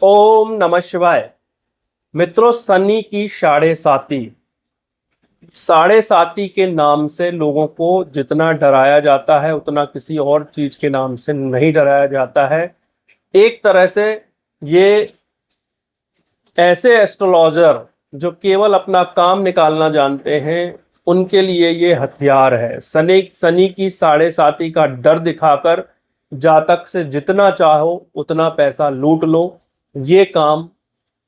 ओम नमः शिवाय। मित्रों, शनि की साढ़े साती के नाम से लोगों को जितना डराया जाता है उतना किसी और चीज के नाम से नहीं डराया जाता है। एक तरह से ये ऐसे एस्ट्रोलॉजर जो केवल अपना काम निकालना जानते हैं उनके लिए ये हथियार है। शनि की साढ़े साती का डर दिखाकर जातक से जितना चाहो उतना पैसा लूट लो, ये काम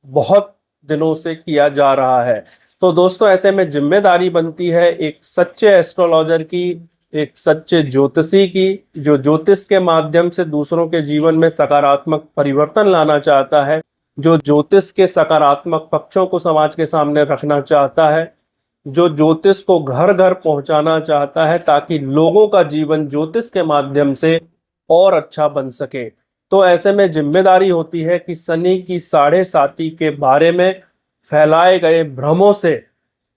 बहुत दिनों से किया जा रहा है। तो दोस्तों, ऐसे में जिम्मेदारी बनती है एक सच्चे एस्ट्रोलॉजर की, एक सच्चे ज्योतिषी की, जो ज्योतिष के माध्यम से दूसरों के जीवन में सकारात्मक परिवर्तन लाना चाहता है, जो ज्योतिष के सकारात्मक पक्षों को समाज के सामने रखना चाहता है, जो ज्योतिष को घर घर पहुंचाना चाहता है ताकि लोगों का जीवन ज्योतिष के माध्यम से और अच्छा बन सके। तो ऐसे में जिम्मेदारी होती है कि शनि की साढ़े साती के बारे में फैलाए गए भ्रमों से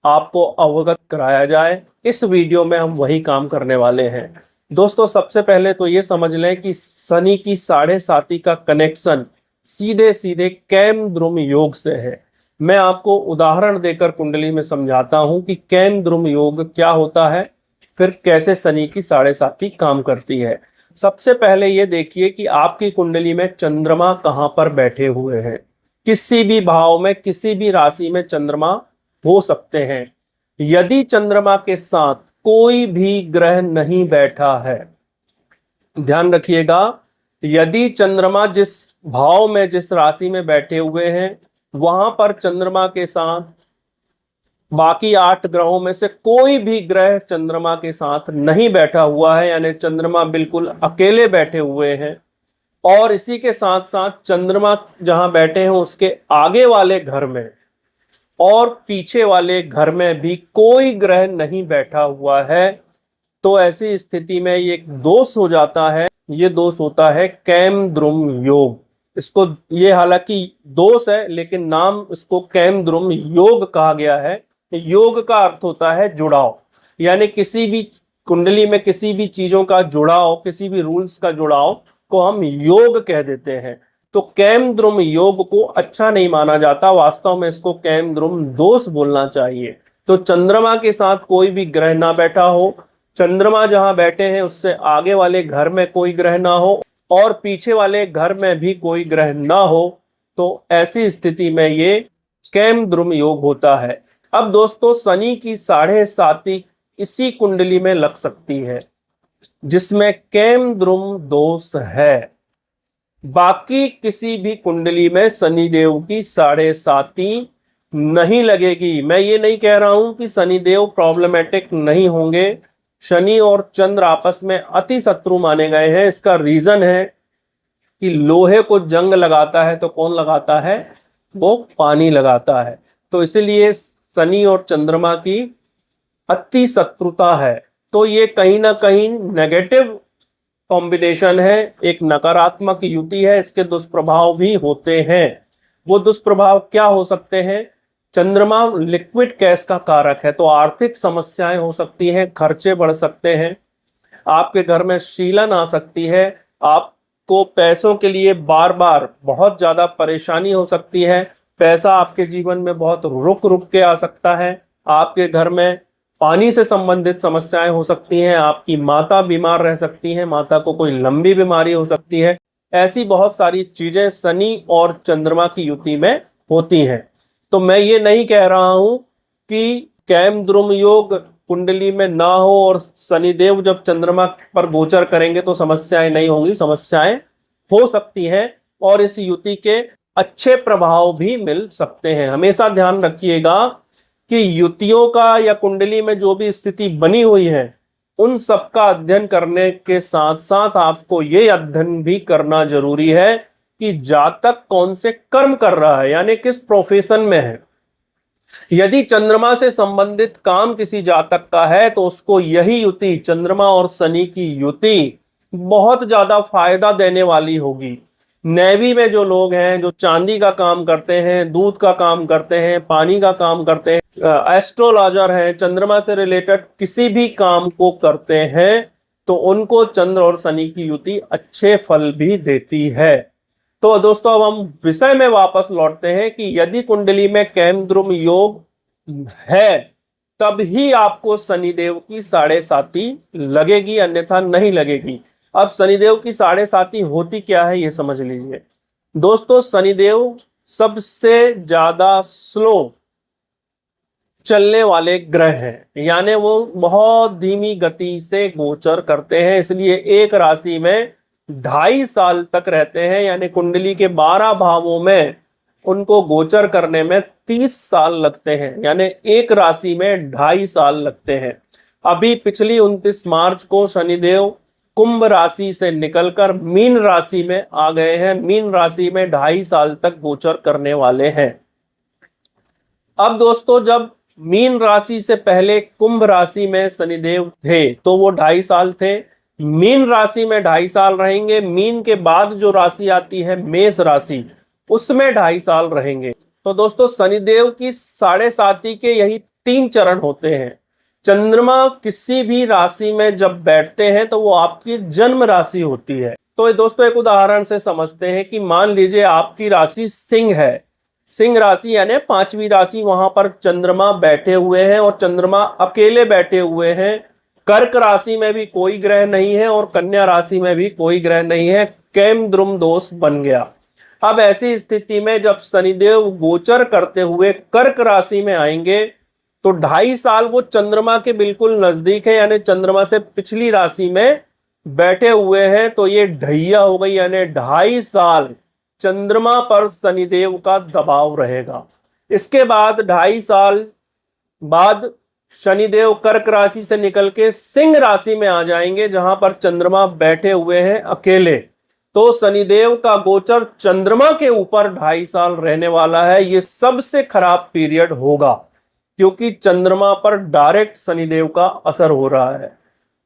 आपको अवगत कराया जाए। इस वीडियो में हम वही काम करने वाले हैं। दोस्तों, सबसे पहले तो ये समझ लें कि शनि की साढ़े साती का कनेक्शन सीधे सीधे कैम द्रुम योग से है। मैं आपको उदाहरण देकर कुंडली में समझाता हूं कि कैम द्रुम योग क्या होता है, फिर कैसे शनि की साढ़े साती काम करती है। सबसे पहले ये देखिए कि आपकी कुंडली में चंद्रमा कहां पर बैठे हुए हैं। किसी भी भाव में, किसी भी राशि में चंद्रमा हो सकते हैं। यदि चंद्रमा के साथ कोई भी ग्रह नहीं बैठा है, ध्यान रखिएगा, यदि चंद्रमा जिस भाव में, जिस राशि में बैठे हुए हैं, वहां पर चंद्रमा के साथ बाकी 8 ग्रहों में से कोई भी ग्रह चंद्रमा के साथ नहीं बैठा हुआ है, यानी चंद्रमा बिल्कुल अकेले बैठे हुए हैं, और इसी के साथ साथ चंद्रमा जहां बैठे हैं उसके आगे वाले घर में और पीछे वाले घर में भी कोई ग्रह नहीं बैठा हुआ है, तो ऐसी स्थिति में ये एक दोष हो जाता है। ये दोष होता है कैम द्रुम योग। इसको, ये हालांकि दोष है लेकिन नाम इसको कैम द्रुम योग कहा गया है। योग का अर्थ होता है जुड़ाव, यानी किसी भी कुंडली में किसी भी चीजों का जुड़ाव, किसी भी रूल्स का जुड़ाव को हम योग कह देते हैं। तो कैम द्रुम योग को अच्छा नहीं माना जाता, वास्तव में इसको कैम द्रुम दोष बोलना चाहिए। तो चंद्रमा के साथ कोई भी ग्रह ना बैठा हो, चंद्रमा जहां बैठे हैं उससे आगे वाले घर में कोई ग्रह ना हो और पीछे वाले घर में भी कोई ग्रह ना हो, तो ऐसी स्थिति में ये कैम द्रुम योग होता है। अब दोस्तों, शनि की साढ़े साती इसी कुंडली में लग सकती है जिसमें कैम द्रुम दोष है। बाकी किसी भी कुंडली में शनिदेव की साढ़े साती नहीं लगेगी। मैं ये नहीं कह रहा हूं कि शनिदेव प्रॉब्लमेटिक नहीं होंगे। शनि और चंद्र आपस में अति शत्रु माने गए हैं। इसका रीजन है कि लोहे को जंग लगाता है तो कौन लगाता है? वो पानी लगाता है। तो इसलिए शनि और चंद्रमा की अति शत्रुता है। तो ये कहीं ना कहीं नेगेटिव कॉम्बिनेशन है, एक नकारात्मक युति है। इसके दुष्प्रभाव भी होते हैं। वो दुष्प्रभाव क्या हो सकते हैं? चंद्रमा लिक्विड कैश का कारक है, तो आर्थिक समस्याएं हो सकती हैं, खर्चे बढ़ सकते हैं, आपके घर में शीलन आ सकती है, आपको पैसों के लिए बार बार बहुत ज्यादा परेशानी हो सकती है, पैसा आपके जीवन में बहुत रुक रुक के आ सकता है, आपके घर में पानी से संबंधित समस्याएं हो सकती हैं, आपकी माता बीमार रह सकती हैं, माता को कोई लंबी बीमारी हो सकती है। ऐसी बहुत सारी चीजें शनि और चंद्रमा की युति में होती हैं। तो मैं ये नहीं कह रहा हूं कि कैम द्रुम योग कुंडली में ना हो और शनिदेव जब चंद्रमा पर गोचर करेंगे तो समस्याएं नहीं होंगी। समस्याएं हो सकती हैं और इस युति के अच्छे प्रभाव भी मिल सकते हैं। हमेशा ध्यान रखिएगा कि युतियों का या कुंडली में जो भी स्थिति बनी हुई है उन सब का अध्ययन करने के साथ साथ आपको ये अध्ययन भी करना जरूरी है कि जातक कौन से कर्म कर रहा है, यानी किस प्रोफेशन में है। यदि चंद्रमा से संबंधित काम किसी जातक का है तो उसको यही युति, चंद्रमा और शनि की युति, बहुत ज्यादा फायदा देने वाली होगी। नेवी में जो लोग हैं, जो चांदी का काम करते हैं, दूध का काम करते हैं, पानी का काम करते हैं, एस्ट्रोलॉजर हैं, चंद्रमा से रिलेटेड किसी भी काम को करते हैं, तो उनको चंद्र और शनि की युति अच्छे फल भी देती है। तो दोस्तों अब हम विषय में वापस लौटते हैं कि यदि कुंडली में केमद्रुम योग है तब ही आपको शनिदेव की साढ़े साती लगेगी, अन्यथा नहीं लगेगी। अब शनिदेव की साढ़े साती होती क्या है ये समझ लीजिए। दोस्तों शनिदेव सबसे ज्यादा स्लो चलने वाले ग्रह हैं, यानी वो बहुत धीमी गति से गोचर करते हैं, इसलिए एक राशि में 2.5 साल तक रहते हैं, यानी कुंडली के 12 भावों में उनको गोचर करने में 30 साल लगते हैं, यानी एक राशि में 2.5 साल लगते हैं। अभी पिछली 29 मार्च को शनिदेव कुंभ राशि से निकलकर मीन राशि में आ गए हैं, मीन राशि में 2.5 साल तक गोचर करने वाले हैं। अब दोस्तों जब मीन राशि से पहले कुंभ राशि में शनिदेव थे तो वो 2.5 साल थे, मीन राशि में 2.5 साल रहेंगे, मीन के बाद जो राशि आती है मेष राशि उसमें 2.5 साल रहेंगे। तो दोस्तों शनिदेव की साढ़े साती के यही 3 चरण होते हैं। चंद्रमा किसी भी राशि में जब बैठते हैं तो वो आपकी जन्म राशि होती है। तो दोस्तों एक उदाहरण से समझते हैं कि मान लीजिए आपकी राशि सिंह है, सिंह राशि यानी 5वीं राशि, वहां पर चंद्रमा बैठे हुए हैं और चंद्रमा अकेले बैठे हुए हैं। कर्क राशि में भी कोई ग्रह नहीं है और कन्या राशि में भी कोई ग्रह नहीं है, केमद्रुम दोष बन गया। अब ऐसी स्थिति में जब शनिदेव गोचर करते हुए कर्क राशि में आएंगे तो 2.5 साल वो चंद्रमा के बिल्कुल नजदीक है, यानी चंद्रमा से पिछली राशि में बैठे हुए हैं, तो ये ढैया हो गई, यानी 2.5 साल चंद्रमा पर शनिदेव का दबाव रहेगा। इसके बाद 2.5 साल बाद शनिदेव कर्क राशि से निकल के सिंह राशि में आ जाएंगे जहां पर चंद्रमा बैठे हुए हैं अकेले। तो शनिदेव का गोचर चंद्रमा के ऊपर 2.5 साल रहने वाला है। ये सबसे खराब पीरियड होगा क्योंकि चंद्रमा पर डायरेक्ट शनिदेव का असर हो रहा है।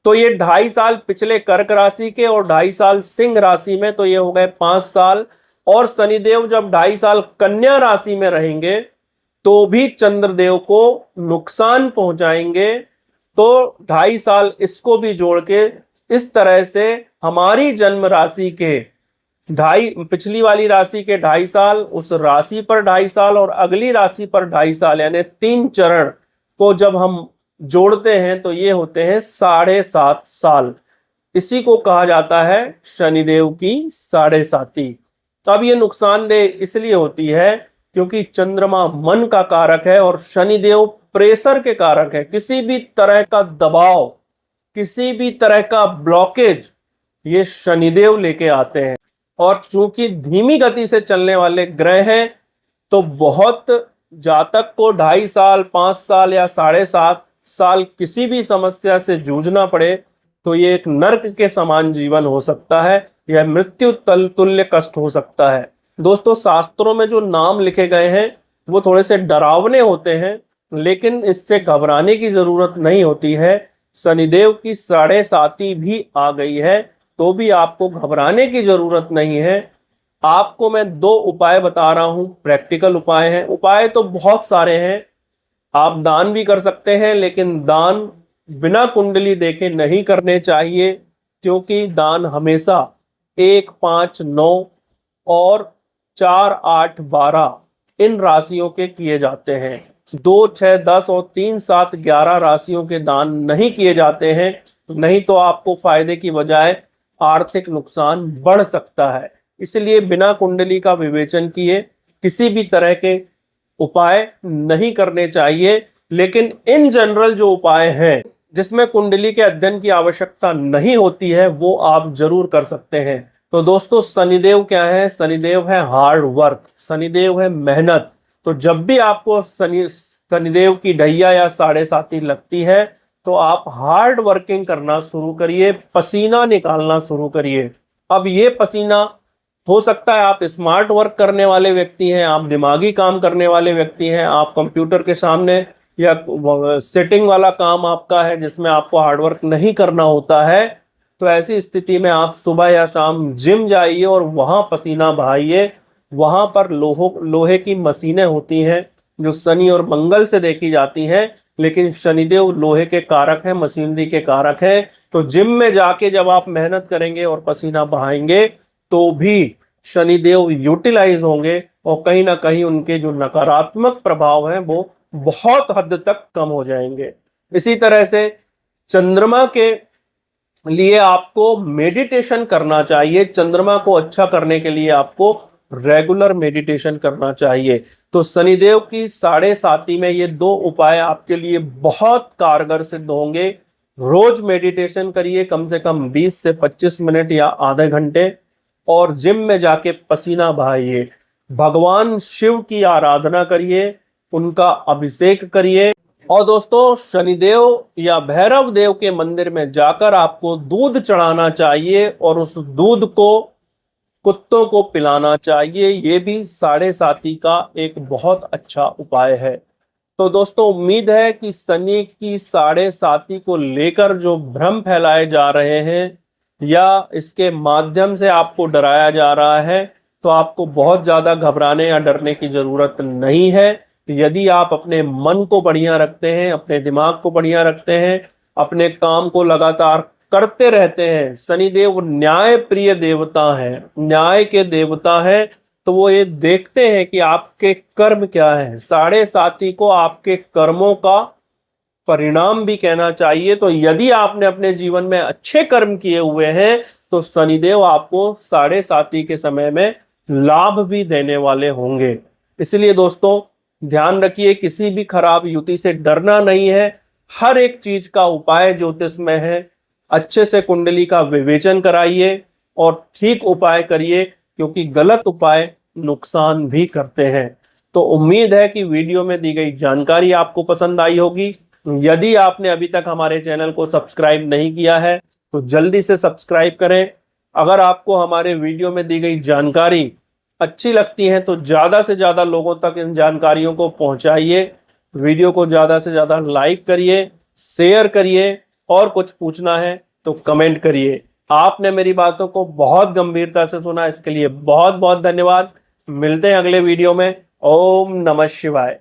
तो ये 2.5 साल पिछले कर्क राशि के और 2.5 साल सिंह राशि में, तो ये हो गए 5 साल। और शनिदेव जब 2.5 साल कन्या राशि में रहेंगे तो भी चंद्रदेव को नुकसान पहुंचाएंगे। तो 2.5 साल इसको भी जोड़ के इस तरह से हमारी जन्म राशि के पिछली वाली राशि के 2.5 साल, उस राशि पर 2.5 साल और अगली राशि पर 2.5 साल, यानी 3 चरण को जब हम जोड़ते हैं तो ये होते हैं 7.5 साल। इसी को कहा जाता है शनिदेव की साढ़े साती। अब ये नुकसानदेह इसलिए होती है क्योंकि चंद्रमा मन का कारक है और शनिदेव प्रेशर के कारक है। किसी भी तरह का दबाव, किसी भी तरह का ब्लॉकेज ये शनिदेव लेके आते हैं। और चूंकि धीमी गति से चलने वाले ग्रह हैं तो बहुत जातक को 2.5 साल, 5 साल या 7.5 साल किसी भी समस्या से जूझना पड़े तो ये एक नर्क के समान जीवन हो सकता है, यह मृत्यु तुल्य कष्ट हो सकता है। दोस्तों शास्त्रों में जो नाम लिखे गए हैं वो थोड़े से डरावने होते हैं, लेकिन इससे घबराने की जरूरत नहीं होती है। शनिदेव की साढ़े साती भी आ गई है तो भी आपको घबराने की जरूरत नहीं है। आपको मैं 2 उपाय बता रहा हूं, प्रैक्टिकल उपाय हैं। उपाय तो बहुत सारे हैं, आप दान भी कर सकते हैं, लेकिन दान बिना कुंडली देखे नहीं करने चाहिए क्योंकि दान हमेशा 1, 5, 9 और 4, 8, 12 इन राशियों के किए जाते हैं। 2, 6, 10 और 3, 7, 11 राशियों के दान नहीं किए जाते हैं, नहीं तो आपको फायदे की बजाय आर्थिक नुकसान बढ़ सकता है। इसलिए बिना कुंडली का विवेचन किए किसी भी तरह के उपाय नहीं करने चाहिए। लेकिन इन जनरल जो उपाय हैं जिसमें कुंडली के अध्ययन की आवश्यकता नहीं होती है वो आप जरूर कर सकते हैं। तो दोस्तों शनिदेव क्या है? शनिदेव है हार्ड वर्क, शनिदेव है मेहनत। तो जब भी आपको शनिदेव की ढैया या साढ़े साती लगती है तो आप हार्ड वर्किंग करना शुरू करिए, पसीना निकालना शुरू करिए। अब ये पसीना हो सकता है आप स्मार्ट वर्क करने वाले व्यक्ति हैं, आप दिमागी काम करने वाले व्यक्ति हैं, आप कंप्यूटर के सामने या सेटिंग वाला काम आपका है जिसमें आपको हार्डवर्क नहीं करना होता है। तो ऐसी स्थिति में आप सुबह या शाम जिम जाइए और वहां पसीना बहाइए। वहां पर लोहे की मशीनें होती हैं जो शनि और मंगल से देखी जाती हैं, लेकिन शनिदेव लोहे के कारक है, मशीनरी के कारक है। तो जिम में जाके जब आप मेहनत करेंगे और पसीना बहाएंगे तो भी शनिदेव यूटिलाइज होंगे और कहीं ना कहीं उनके जो नकारात्मक प्रभाव हैं वो बहुत हद तक कम हो जाएंगे। इसी तरह से चंद्रमा के लिए आपको मेडिटेशन करना चाहिए। चंद्रमा को अच्छा करने के लिए आपको रेगुलर मेडिटेशन करना चाहिए। तो शनिदेव की साढ़े साती में ये दो उपाय आपके लिए बहुत कारगर सिद्ध होंगे। रोज मेडिटेशन करिए, कम से कम 20 से 25 मिनट या आधे घंटे, और जिम में जाके पसीना बहाइए। भगवान शिव की आराधना करिए, उनका अभिषेक करिए। और दोस्तों, शनिदेव या भैरव देव के मंदिर में जाकर आपको दूध चढ़ाना चाहिए और उस दूध को कुत्तों को पिलाना चाहिए। ये भी साढ़े साती का एक बहुत अच्छा उपाय है। तो दोस्तों, उम्मीद है कि शनि की साढ़े साती को लेकर जो भ्रम फैलाए जा रहे हैं या इसके माध्यम से आपको डराया जा रहा है, तो आपको बहुत ज्यादा घबराने या डरने की जरूरत नहीं है। यदि आप अपने मन को बढ़िया रखते हैं, अपने दिमाग को बढ़िया रखते हैं, अपने काम को लगातार करते रहते हैं, शनिदेव न्याय प्रिय देवता है, न्याय के देवता है, तो वो ये देखते हैं कि आपके कर्म क्या है। साढ़े साती को आपके कर्मों का परिणाम भी कहना चाहिए। तो यदि आपने अपने जीवन में अच्छे कर्म किए हुए हैं तो शनिदेव आपको साढ़े साती के समय में लाभ भी देने वाले होंगे। इसलिए दोस्तों, ध्यान रखिए, किसी भी खराब युति से डरना नहीं है। हर एक चीज का उपाय ज्योतिष में है। अच्छे से कुंडली का विवेचन कराइए और ठीक उपाय करिए, क्योंकि गलत उपाय नुकसान भी करते हैं। तो उम्मीद है कि वीडियो में दी गई जानकारी आपको पसंद आई होगी। यदि आपने अभी तक हमारे चैनल को सब्सक्राइब नहीं किया है तो जल्दी से सब्सक्राइब करें। अगर आपको हमारे वीडियो में दी गई जानकारी अच्छी लगती है तो ज़्यादा से ज़्यादा लोगों तक इन जानकारियों को पहुंचाइए। वीडियो को ज़्यादा से ज़्यादा लाइक करिए, शेयर करिए, और कुछ पूछना है तो कमेंट करिए। आपने मेरी बातों को बहुत गंभीरता से सुना, इसके लिए बहुत बहुत धन्यवाद। मिलते हैं अगले वीडियो में। ओम नमः शिवाय।